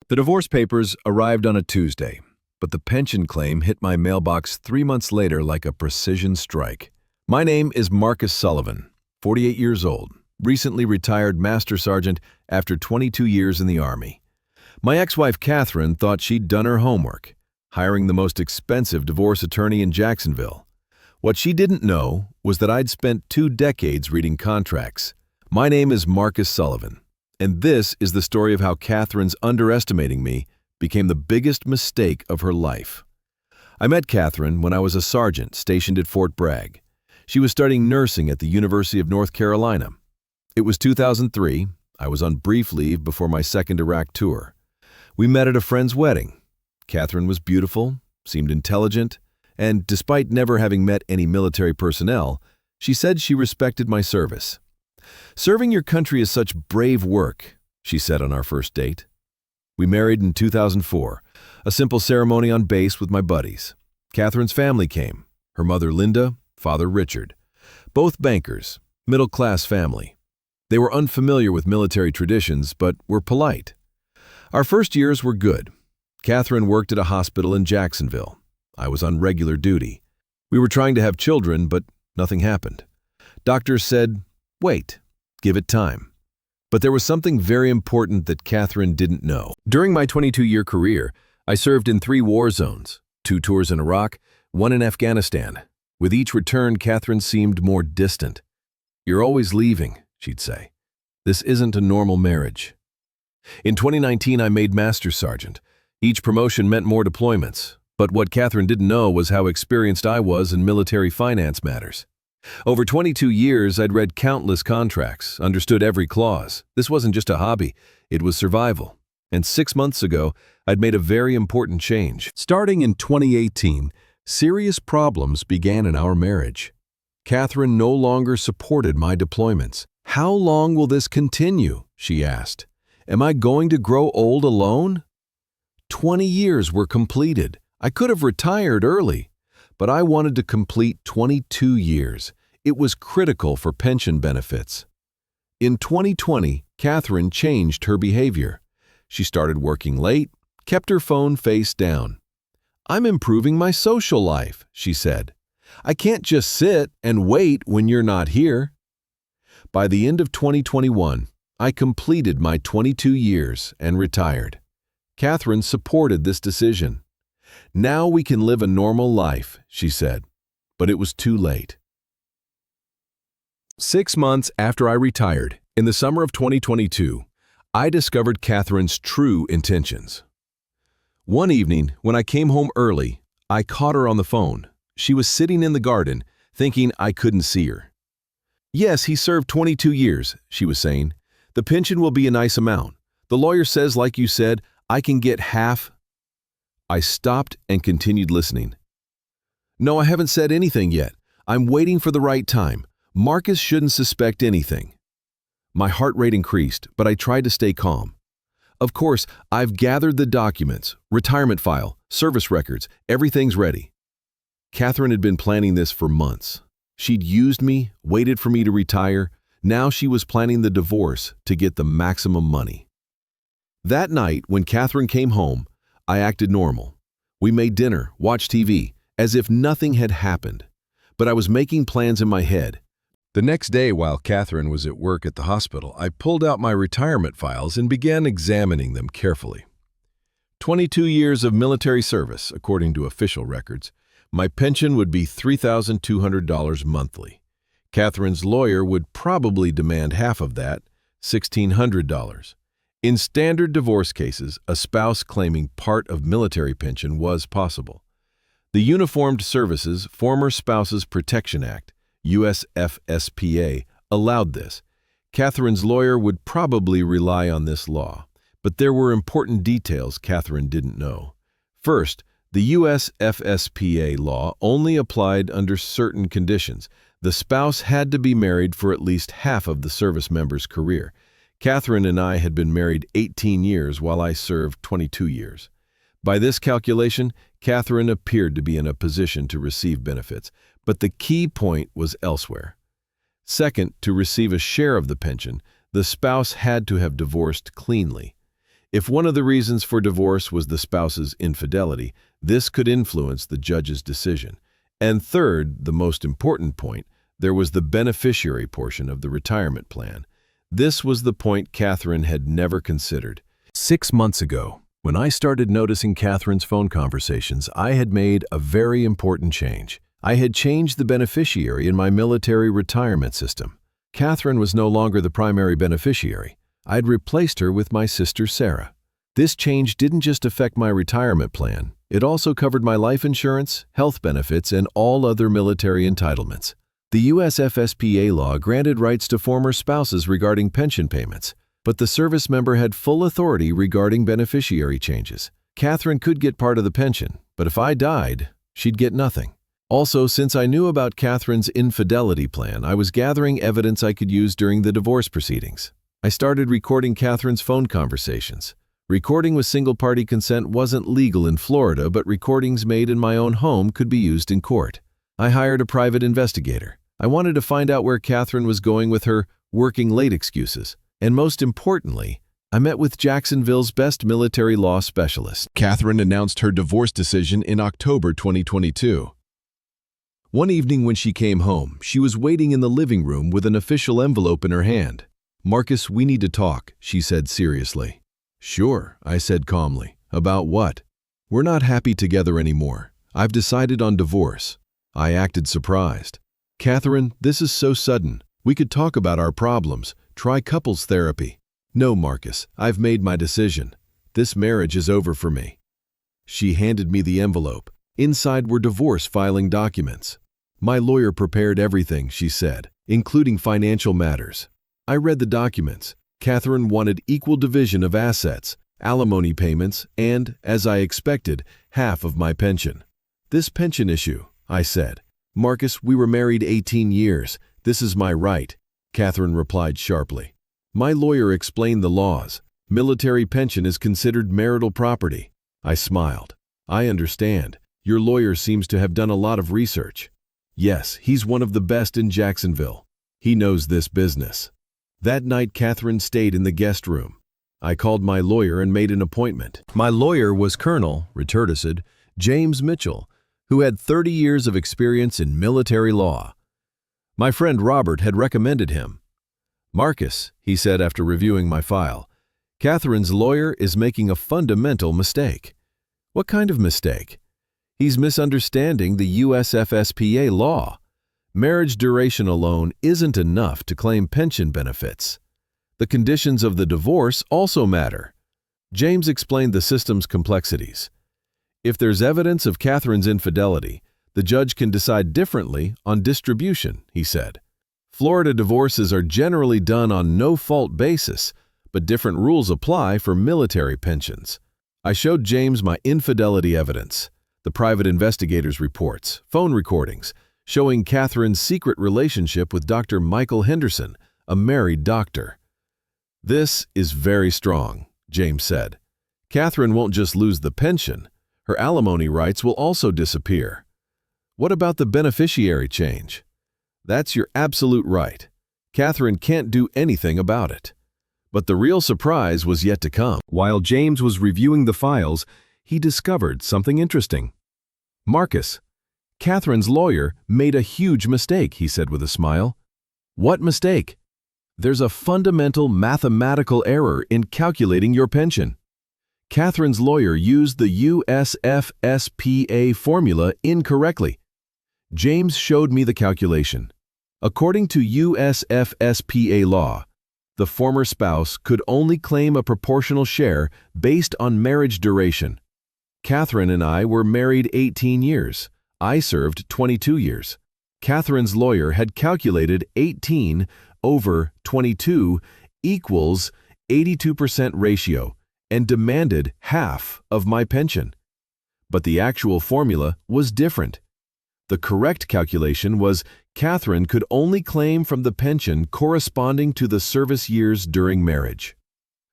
The divorce papers arrived on a Tuesday, but the pension claim hit my mailbox 3 months later like a precision strike. My name is Marcus Sullivan, 48 years old, recently retired Master Sergeant after 22 years in the Army. My ex-wife Catherine thought she'd done her homework, hiring the most expensive divorce attorney in Jacksonville. What she didn't know was that I'd spent 2 decades reading contracts. My name is Marcus Sullivan, and this is the story of how Catherine's underestimating me became the biggest mistake of her life. I met Catherine when I was a sergeant stationed at Fort Bragg. She was studying nursing at the University of North Carolina. It was 2003. I was on brief leave before my second Iraq tour. We met at a friend's wedding. Catherine was beautiful, seemed intelligent, and despite never having met any military personnel, she said she respected my service. "Serving your country is such brave work," she said on our first date. We married in 2004, a simple ceremony on base with my buddies. Catherine's family came, her mother Linda, father Richard. Both bankers, middle-class family. They were unfamiliar with military traditions, but were polite. Our first years were good. Catherine worked at a hospital in Jacksonville. I was on regular duty. We were trying to have children, but nothing happened. Doctors said, "Wait, give it time." But there was something very important that Catherine didn't know. During my 22-year career, I served in 3 war zones, 2 tours in Iraq, 1 in Afghanistan. With each return, Catherine seemed more distant. "You're always leaving," she'd say. "This isn't a normal marriage." In 2019, I made Master Sergeant. Each promotion meant more deployments, but what Catherine didn't know was how experienced I was in military finance matters. Over 22 years, I'd read countless contracts, understood every clause. This wasn't just a hobby, it was survival. And 6 months ago, I'd made a very important change. Starting in 2018, serious problems began in our marriage. Catherine no longer supported my deployments. "How long will this continue?" she asked. "Am I going to grow old alone?" 20 years were completed. I could have retired early, but I wanted to complete 22 years. It was critical for pension benefits. In 2020, Catherine changed her behavior. She started working late, kept her phone face down. "I'm improving my social life," she said. "I can't just sit and wait when you're not here." By the end of 2021, I completed my 22 years and retired. Catherine supported this decision. "Now we can live a normal life," she said, but it was too late. 6 months after I retired, in the summer of 2022, I discovered Catherine's true intentions. One evening, when I came home early, I caught her on the phone. She was sitting in the garden, thinking I couldn't see her. "Yes, he served 22 years, she was saying. "The pension will be a nice amount. The lawyer says, like you said, I can get half." I stopped and continued listening. "No, I haven't said anything yet. I'm waiting for the right time. Marcus shouldn't suspect anything." My heart rate increased, but I tried to stay calm. "Of course, I've gathered the documents, retirement file, service records, everything's ready." Catherine had been planning this for months. She'd used me, waited for me to retire. Now she was planning the divorce to get the maximum money. That night, when Catherine came home, I acted normal. We made dinner, watched TV, as if nothing had happened. But I was making plans in my head. The next day, while Catherine was at work at the hospital, I pulled out my retirement files and began examining them carefully. 22 years of military service, according to official records. My pension would be $3,200 monthly. Catherine's lawyer would probably demand half of that, $1,600. In standard divorce cases, a spouse claiming part of military pension was possible. The Uniformed Services Former Spouses Protection Act, USFSPA, allowed this. Catherine's lawyer would probably rely on this law, but there were important details Catherine didn't know. First, the USFSPA law only applied under certain conditions. The spouse had to be married for at least half of the service member's career. Catherine and I had been married 18 years while I served 22 years. By this calculation, Catherine appeared to be in a position to receive benefits, but the key point was elsewhere. Second, to receive a share of the pension, the spouse had to have divorced cleanly. If one of the reasons for divorce was the spouse's infidelity, this could influence the judge's decision. And third, the most important point, there was the beneficiary portion of the retirement plan. This was the point Catherine had never considered. 6 months ago, when I started noticing Catherine's phone conversations, I had made a very important change. I had changed the beneficiary in my military retirement system. Catherine was no longer the primary beneficiary. I'd replaced her with my sister Sarah. This change didn't just affect my retirement plan. It also covered my life insurance, health benefits, and all other military entitlements. The US FSPA law granted rights to former spouses regarding pension payments, but the service member had full authority regarding beneficiary changes. Catherine could get part of the pension, but if I died, she'd get nothing. Also, since I knew about Catherine's infidelity plan, I was gathering evidence I could use during the divorce proceedings. I started recording Catherine's phone conversations. Recording with single-party consent wasn't legal in Florida, but recordings made in my own home could be used in court. I hired a private investigator. I wanted to find out where Catherine was going with her working late excuses. And most importantly, I met with Jacksonville's best military law specialist. Catherine announced her divorce decision in October 2022. One evening when she came home, she was waiting in the living room with an official envelope in her hand. "Marcus, we need to talk," she said seriously. "Sure," I said calmly. "About what?" "We're not happy together anymore. I've decided on divorce." I acted surprised. "Catherine, this is so sudden. We could talk about our problems, try couples therapy." "No, Marcus, I've made my decision. This marriage is over for me." She handed me the envelope. Inside were divorce filing documents. "My lawyer prepared everything," she said, "including financial matters." I read the documents. Catherine wanted equal division of assets, alimony payments, and, as I expected, half of my pension. "This pension issue," I said. "Marcus, we were married 18 years. This is my right," Catherine replied sharply. My lawyer explained the laws. Military pension is considered marital property. I smiled. "I understand. Your lawyer seems to have done a lot of research." "Yes, he's one of the best in Jacksonville. He knows this business." That night, Catherine stayed in the guest room. I called my lawyer and made an appointment. My lawyer was Colonel, retired, James Mitchell, who had 30 years of experience in military law. My friend Robert had recommended him. "Marcus," he said after reviewing my file, "Catherine's lawyer is making a fundamental mistake." "What kind of mistake?" "He's misunderstanding the USFSPA law. Marriage duration alone isn't enough to claim pension benefits. The conditions of the divorce also matter." James explained the system's complexities. "If there's evidence of Catherine's infidelity, the judge can decide differently on distribution," he said. "Florida divorces are generally done on no-fault basis, but different rules apply for military pensions." I showed James my infidelity evidence, the private investigator's reports, phone recordings, showing Catherine's secret relationship with Dr. Michael Henderson, a married doctor. "This is very strong," James said. "Catherine won't just lose the pension. Her alimony rights will also disappear." "What about the beneficiary change?" "That's your absolute right. Catherine can't do anything about it." But the real surprise was yet to come. While James was reviewing the files, he discovered something interesting. "Marcus, Catherine's lawyer made a huge mistake," he said with a smile. "What mistake?" "There's a fundamental mathematical error in calculating your pension. Catherine's lawyer used the USFSPA formula incorrectly." James showed me the calculation. According to USFSPA law, the former spouse could only claim a proportional share based on marriage duration. Catherine and I were married 18 years. I served 22 years. Catherine's lawyer had calculated 18 over 22 equals 82% ratio and demanded half of my pension. But the actual formula was different. The correct calculation was Catherine could only claim from the pension corresponding to the service years during marriage.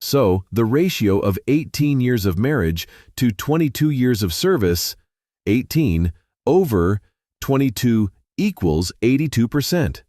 So, the ratio of 18 years of marriage to 22 years of service, 18 over 22 equals 82%.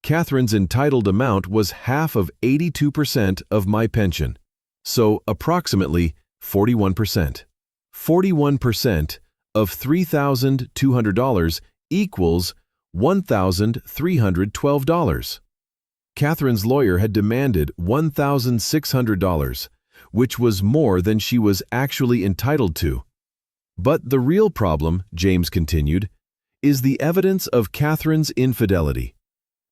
Catherine's entitled amount was half of 82% of my pension. So approximately 41%. 41% of $3,200 equals $1,312. Catherine's lawyer had demanded $1,600, which was more than she was actually entitled to. But the real problem, James continued, is the evidence of Catherine's infidelity.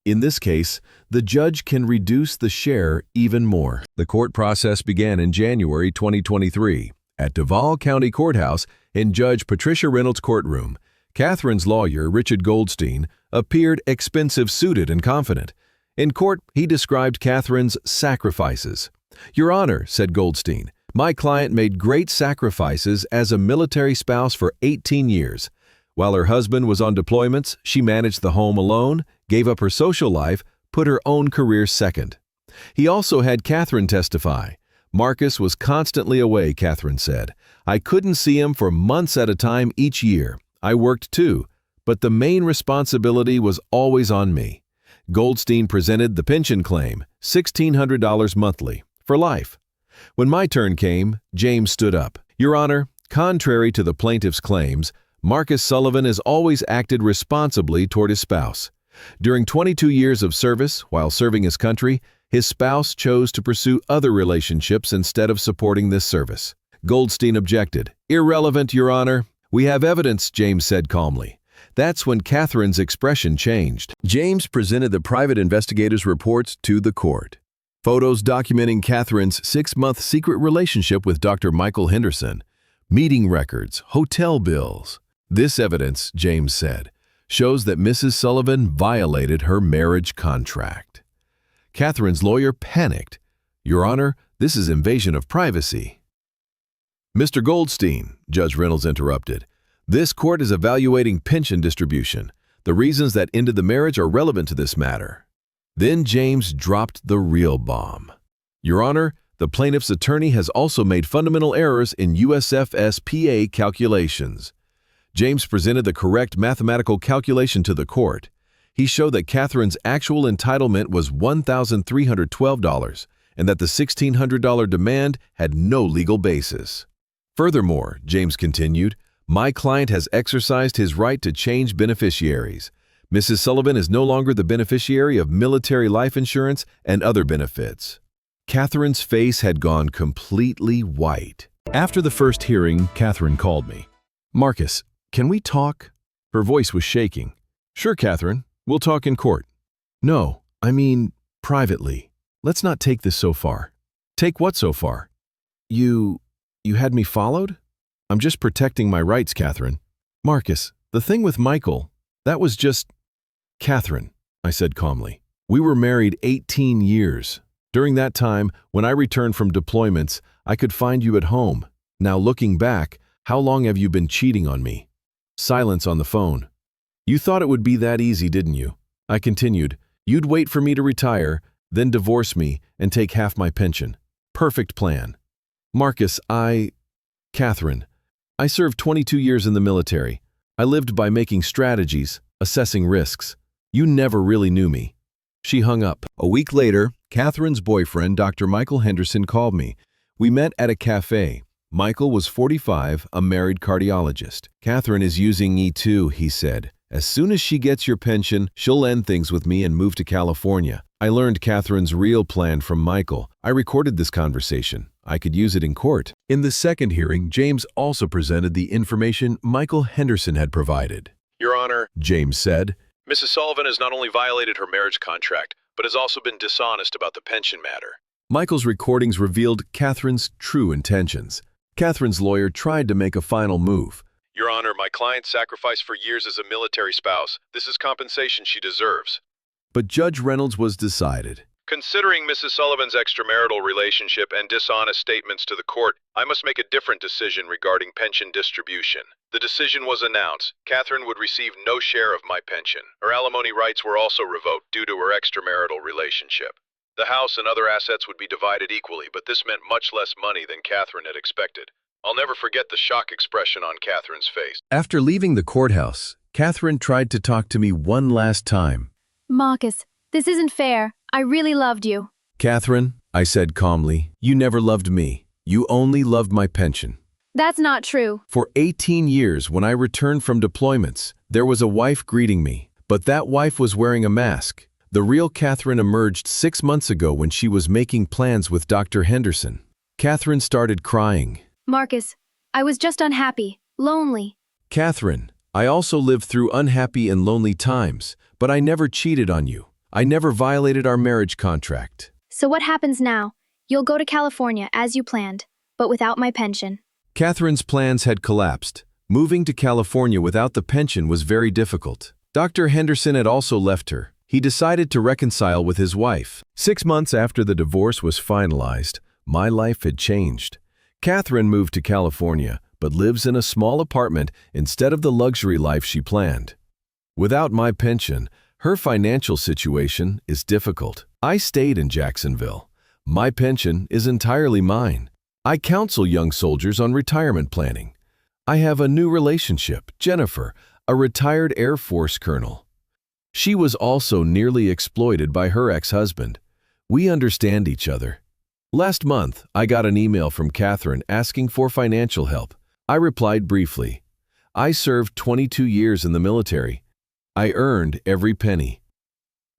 In this case, the judge can reduce the share even more. The court process began in January 2023 at Duval County Courthouse in Judge Patricia Reynolds' courtroom. Catherine's lawyer, Richard Goldstein, appeared expensive suited and confident. In court, he described Catherine's sacrifices. "Your Honor," said Goldstein, "my client made great sacrifices as a military spouse for 18 years. While her husband was on deployments, she managed the home alone, gave up her social life, put her own career second." He also had Catherine testify. "Marcus was constantly away," Catherine said. "I couldn't see him for months at a time each year. I worked too, but the main responsibility was always on me." Goldstein presented the pension claim, $1,600 monthly, for life. When my turn came, James stood up. "Your Honor, contrary to the plaintiff's claims, Marcus Sullivan has always acted responsibly toward his spouse. During 22 years of service, while serving his country, his spouse chose to pursue other relationships instead of supporting this service." Goldstein objected. "Irrelevant, Your Honor. We have evidence," James said calmly. That's when Catherine's expression changed. James presented the private investigator's reports to the court. Photos documenting Catherine's 6-month secret relationship with Dr. Michael Henderson, meeting records, hotel bills. "This evidence," James said, "shows that Mrs. Sullivan violated her marriage contract." Catherine's lawyer panicked. "Your Honor, this is invasion of privacy." "Mr. Goldstein," Judge Reynolds interrupted, "this court is evaluating pension distribution. The reasons that ended the marriage are relevant to this matter." Then James dropped the real bomb. "Your Honor, the plaintiff's attorney has also made fundamental errors in USFS-PA calculations." James presented the correct mathematical calculation to the court. He showed that Catherine's actual entitlement was $1,312 and that the $1,600 demand had no legal basis. "Furthermore," James continued, "my client has exercised his right to change beneficiaries. Mrs. Sullivan is no longer the beneficiary of military life insurance and other benefits." Catherine's face had gone completely white. After the first hearing, Catherine called me. "Marcus, can we talk?" Her voice was shaking. "Sure, Catherine. We'll talk in court." "No, I mean privately. Let's not take this so far." "Take what so far?" You had me followed?" "I'm just protecting my rights, Catherine." "Marcus, the thing with Michael, that was just—" "Catherine," I said calmly, "we were married 18 years. During that time, when I returned from deployments, I could find you at home. Now looking back, how long have you been cheating on me?" Silence on the phone. "You thought it would be that easy, didn't you?" I continued. "You'd wait for me to retire, then divorce me and take half my pension. Perfect plan." "Marcus, Catherine, I served 22 years in the military. I lived by making strategies, assessing risks. You never really knew me." She hung up. A week later, Catherine's boyfriend, Dr. Michael Henderson, called me. We met at a cafe. Michael was 45, a married cardiologist. "Catherine is using E2, he said. "As soon as she gets your pension, she'll end things with me and move to California." I learned Catherine's real plan from Michael. I recorded this conversation. I could use it in court. In the second hearing, James also presented the information Michael Henderson had provided. "Your Honor," James said, "Mrs. Sullivan has not only violated her marriage contract, but has also been dishonest about the pension matter." Michael's recordings revealed Catherine's true intentions. Catherine's lawyer tried to make a final move. "Your Honor, my client sacrificed for years as a military spouse. This is compensation she deserves." But Judge Reynolds was decided. "Considering Mrs. Sullivan's extramarital relationship and dishonest statements to the court, I must make a different decision regarding pension distribution." The decision was announced. Catherine would receive no share of my pension. Her alimony rights were also revoked due to her extramarital relationship. The house and other assets would be divided equally, but this meant much less money than Catherine had expected. I'll never forget the shock expression on Catherine's face. After leaving the courthouse, Catherine tried to talk to me one last time. "Marcus, this isn't fair. I really loved you." "Catherine, I said calmly. You never loved me. You only loved my pension. That's not true. For 18 years, when I returned from deployments, there was a wife greeting me. But that wife was wearing a mask. The real Catherine emerged 6 months ago when she was making plans with Dr. Henderson. Catherine started crying. Marcus, I was just unhappy, lonely. Catherine, I also lived through unhappy and lonely times, but I never cheated on you. I never violated our marriage contract. So what happens now? You'll go to California as you planned, but without my pension. Catherine's plans had collapsed. Moving to California without the pension was very difficult. Dr. Henderson had also left her. He decided to reconcile with his wife. 6 months after the divorce was finalized, my life had changed. Catherine moved to California, but lives in a small apartment instead of the luxury life she planned. Without my pension, her financial situation is difficult. I stayed in Jacksonville. My pension is entirely mine. I counsel young soldiers on retirement planning. I have a new relationship, Jennifer, a retired Air Force colonel. She was also nearly exploited by her ex-husband. We understand each other. Last month, I got an email from Catherine asking for financial help. I replied briefly. I served 22 years in the military. I earned every penny.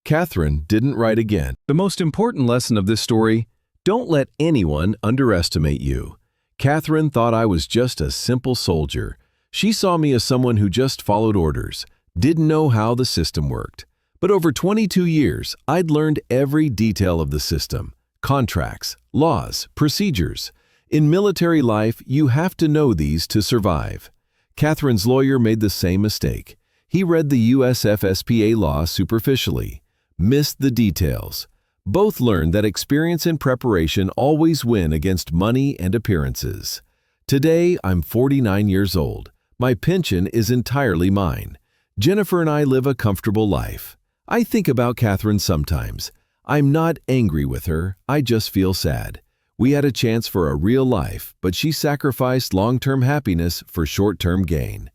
Catherine didn't write again. The most important lesson of this story: don't let anyone underestimate you. Catherine thought I was just a simple soldier. She saw me as someone who just followed orders, didn't know how the system worked. But over 22 years, I'd learned every detail of the system: contracts, laws, procedures. In military life, you have to know these to survive. Catherine's lawyer made the same mistake. He read the USFSPA law superficially, missed the details. Both learned that experience and preparation always win against money and appearances. Today, I'm 49 years old. My pension is entirely mine. Jennifer and I live a comfortable life. I think about Catherine sometimes. I'm not angry with her, I just feel sad. We had a chance for a real life, but she sacrificed long-term happiness for short-term gain.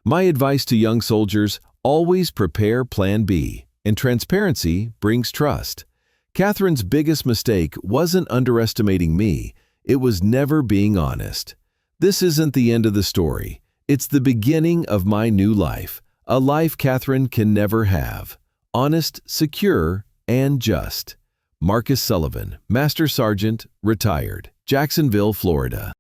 My advice to young soldiers: always prepare Plan B, and transparency brings trust. Catherine's biggest mistake wasn't underestimating me, it was never being honest. This isn't the end of the story. It's the beginning of my new life, a life Catherine can never have. Honest, secure, and just. Marcus Sullivan, Master Sergeant, retired, Jacksonville, Florida.